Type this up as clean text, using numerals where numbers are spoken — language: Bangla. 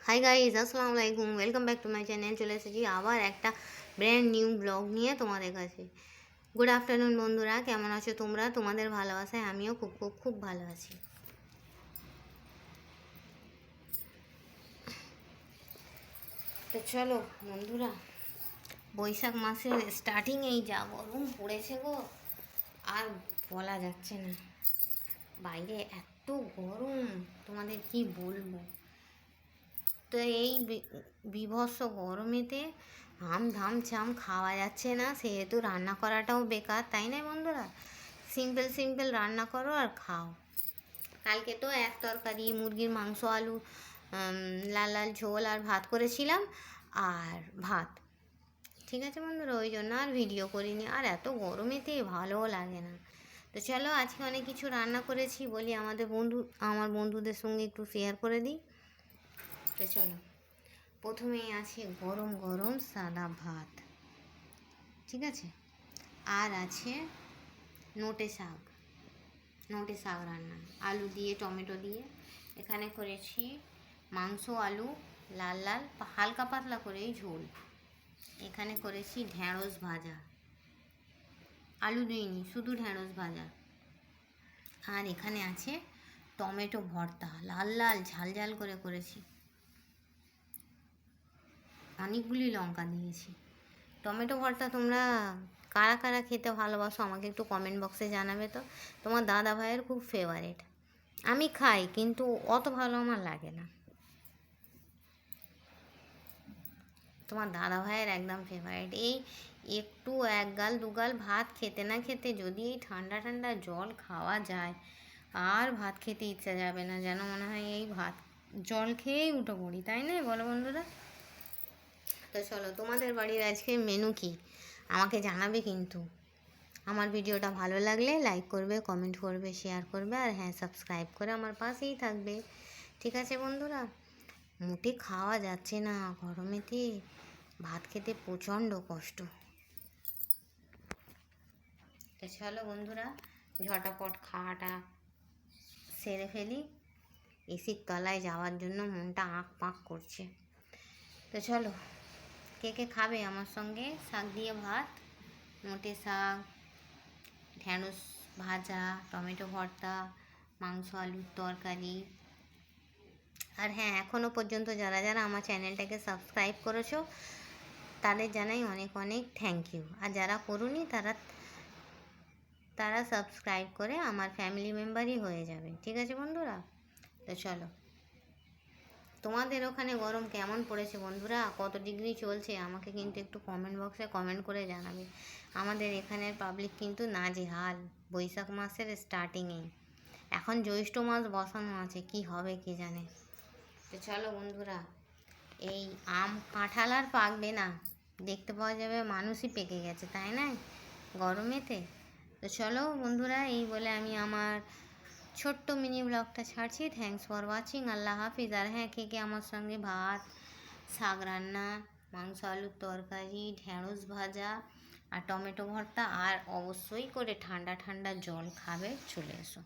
হাই গাইজ, আসসালামু আলাইকুম, welcome back to my channel. চলে এসেছি আবার একটা ব্র্যান্ড নিউ ব্লগ নিয়ে তোমাদের কাছে। গুড আফটারনুন বন্ধুরা, কেমন আছো তোমরা? তোমাদের ভালোবাসায় আমিও খুব খুব খুব ভালো আছি। তো চলো বন্ধুরা, বৈশাখ মাসের স্টার্টিংয়েই যা গরম পড়েছে গো, আর বলা যাচ্ছে না। বাইরে এত গরম, তোমাদের কি বলবো। তো এই বিভৎস গরমেতে আম ধাম চাম খাওয়া যাচ্ছে না, সেহেতু রান্না করাটাও বেকার, তাই না বন্ধুরা? সিম্পল সিম্পল রান্না করো আর খাও। কালকে তো এক তরকারি মুরগির মাংস আলু লাল লাল ঝোল আর ভাত করেছিলাম, আর ভাত। ঠিক আছে বন্ধুরা, ওই জন্য আর ভিডিও করিনি, আর এত গরমেতে ভালোও লাগে না। তো চলো, আজকে অনেক কিছু রান্না করেছি, বলি আমার বন্ধুদের সঙ্গে একটু শেয়ার করে দিই। তো চলো, প্রথমেই আছে গরম গরম সাদা ভাত, ঠিক আছে, আর আছে নোটে শাক রান্না আলু দিয়ে টমেটো দিয়ে। এখানে করেছি মাংস আলু লাল লাল হালকা পাতলা করেই ঝোল। এখানে করেছি ঢ্যাঁড়স ভাজা, আলু দিইনি, শুধু ঢ্যাঁড়স ভাজা। আর এখানে আছে টমেটো ভর্তা, লাল লাল ঝাল ঝাল করে করেছি, অনেকগুলি লঙ্কা দিয়েছি। টমেটো ভর্তা তোমরা কারা কারা খেতে ভালোবাসো আমাকে একটু কমেন্ট বক্সে জানাবে তো। তোমার দাদা ভাইয়ের খুব ফেভারিট, আমি খাই কিন্তু অত ভালো আমার লাগে না। তোমার দাদা ভাইয়ের একদম ফেভারিট। এই একটু এক গাল দু গাল ভাত খেতে না খেতে যদি এই ঠান্ডা ঠান্ডা জল খাওয়া যায়, আর ভাত খেতে ইচ্ছা যাবে না, যেন মনে হয় এই ভাত জল খেয়েই উঠে পড়ি, তাই না বলো বন্ধুরা? তো চলো, তোমাদের বাড়ির আজকে মেনু কি আমাকে জানাবে কিন্তু। আমার ভিডিওটা ভালো লাগলে লাইক করবে, কমেন্ট করবে, শেয়ার করবে, আর হ্যাঁ, সাবস্ক্রাইব করে আমার পাশেই থাকবে। ঠিক আছে বন্ধুরা, মোটে খাওয়া যাচ্ছে না গরমেতে, ভাত খেতে প্রচণ্ড কষ্ট। তো চলো বন্ধুরা, ঝটাপট খাওয়াটা সেরে ফেলি, এসির তলায় যাওয়ার জন্য মনটা আঁক পাঁক করছে। তো চলো, কে কে খাবে আমার সঙ্গে শাক দিয়ে ভাত, নোটে শাক, ঢ্যাঁড়স ভাজা, টমেটো ভর্তা, মাংস আলুর তরকারি। আর হ্যাঁ, এখনও পর্যন্ত যারা যারা আমার চ্যানেলটাকে সাবস্ক্রাইব করেছো তাদের জানাই অনেক অনেক থ্যাংক ইউ। আর যারা করুনি তারা সাবস্ক্রাইব করে আমার ফ্যামিলি মেম্বারই হয়ে যাবে, ঠিক আছে বন্ধুরা? তো চলো, তোমাদের ওখানে গরম কেমন পড়েছে বন্ধুরা, কত ডিগ্রি চলছে আমাকে কিন্তু একটু কমেন্ট বক্সে কমেন্ট করে জানাবে। আমাদের এখানের পাবলিক কিন্তু নাজেহাল বৈশাখ মাসের স্টার্টিংয়ে। এখন জ্যৈষ্ঠ মাস বসানো আছে, কি হবে কে জানে। তো চলো বন্ধুরা, এই আম কাঁঠাল আর পাকবে না, দেখতে পাওয়া যাবে মানুষই পেকে গেছে, তাই না গরমেতে। তো চলো বন্ধুরা, এই বলে আমি আমার ছোট্ট মিনি ব্লগটা ছাড়ছি। থ্যাংকস ফর ওয়াচিং, আল্লাহ হাফিজ। আর হ্যাঁ, কে আমার সঙ্গে ভাত, শাক রান্না, মাংস আলুর তরকারি, ঢ্যাঁড়স ভাজা আর টমেটো ভর্তা, আর অবশ্যই করে ঠান্ডা ঠান্ডা জল খাবে, চলে এসো।